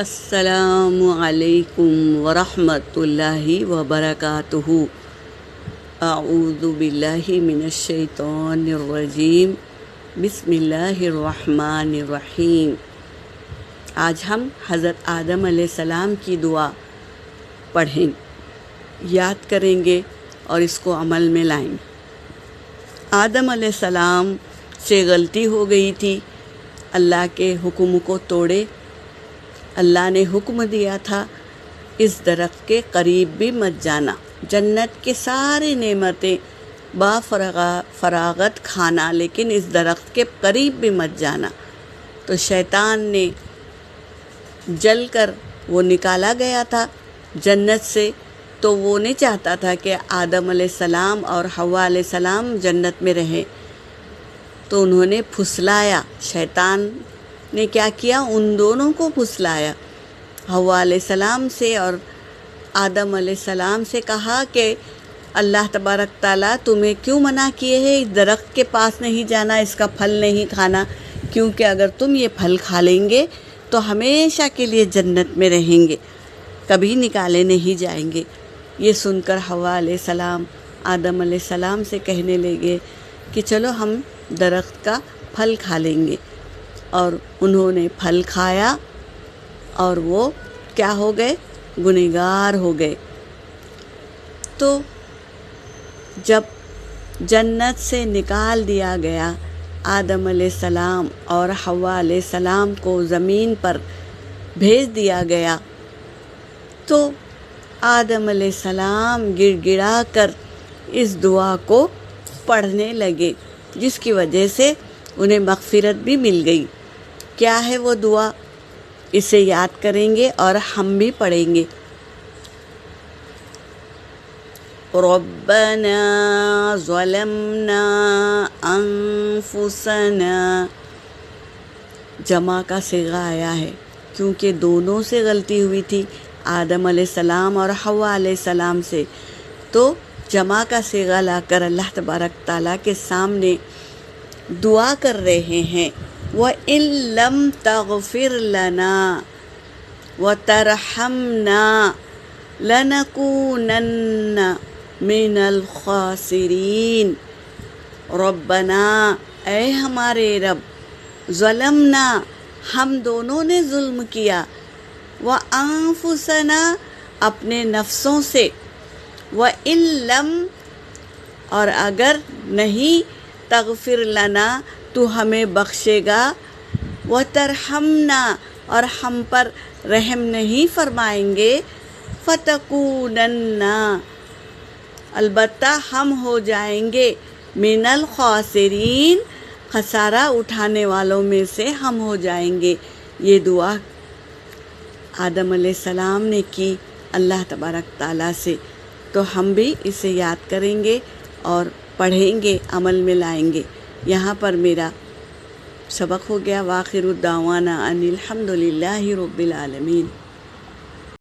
السلام علیکم ورحمۃ اللہ وبرکاتہ۔ اعوذ باللہ من الشیطان الرجیم، بسم اللہ الرحمن الرحیم۔ آج ہم حضرت آدم علیہ السلام کی دعا پڑھیں، یاد کریں گے اور اس کو عمل میں لائیں۔ آدم علیہ السلام سے غلطی ہو گئی تھی، اللہ کے حکم کو توڑے۔ اللہ نے حکم دیا تھا اس درخت کے قریب بھی مت جانا، جنت کے سارے نعمتیں فراغت کھانا، لیکن اس درخت کے قریب بھی مت جانا۔ تو شیطان نے جل کر وہ نکالا گیا تھا جنت سے، تو وہ نہیں چاہتا تھا کہ آدم علیہ السلام اور حوا علیہ السلام جنت میں رہیں، تو انہوں نے پھسلایا۔ شیطان نے کیا کیا؟ ان دونوں کو پھسلایا، حوا علیہ السلام سے اور آدم علیہ السلام سے۔ کہا کہ اللہ تبارک تعالیٰ تمہیں کیوں منع کیے ہیں اس درخت کے پاس نہیں جانا، اس کا پھل نہیں کھانا، کیونکہ اگر تم یہ پھل کھا لیں گے تو ہمیشہ کے لیے جنت میں رہیں گے، کبھی نکالے نہیں جائیں گے۔ یہ سن کر حوا علیہ السلام آدم علیہ السلام سے کہنے لگے کہ چلو ہم درخت کا پھل کھا لیں گے، اور انہوں نے پھل کھایا اور وہ کیا ہو گئے؟ گنہگار ہو گئے۔ تو جب جنت سے نکال دیا گیا آدم علیہ السلام اور حوا علیہ السلام کو زمین پر بھیج دیا گیا، تو آدم علیہ السلام گڑ گڑا کر اس دعا کو پڑھنے لگے، جس کی وجہ سے انہیں مغفرت بھی مل گئی۔ کیا ہے وہ دعا؟ اسے یاد کریں گے اور ہم بھی پڑھیں گے۔ ربنا ظلمنا انفسنا، جمع کا صیغہ آیا ہے کیونکہ دونوں سے غلطی ہوئی تھی، آدم علیہ السلام اور حوا علیہ السلام سے، تو جمع کا صیغہ لا کر اللہ تبارک تعالیٰ کے سامنے دعا کر رہے ہیں۔ وَإِن لَّمْ تَغْفِرْ لَنَا وَتَرْحَمْنَا لَنَكُونَنَّ مِنَ الْخَاسِرِينَ۔ ربنا، اے ہمارے رب، ظلمنا، ہم دونوں نے ظلم کیا، وَأَنفُسَنَا، اپنے نفسوں سے، وَإِن لَّمْ، اور اگر نہیں، تغفر لنا، تو ہمیں بخشے گا، وَتَرْحَمْنَا، اور ہم پر رحم نہیں فرمائیں گے، فَتَكُونَنَّ، البتہ ہم ہو جائیں گے، مِنَ الْخَاسِرِينَ، خسارہ اٹھانے والوں میں سے ہم ہو جائیں گے۔ یہ دعا آدم علیہ السلام نے کی اللہ تبارک تعالیٰ سے، تو ہم بھی اسے یاد کریں گے اور پڑھیں گے، عمل میں لائیں گے۔ یہاں پر میرا سبق ہو گیا۔ وآخر الدعوانا ان الحمد للہ رب العالمین۔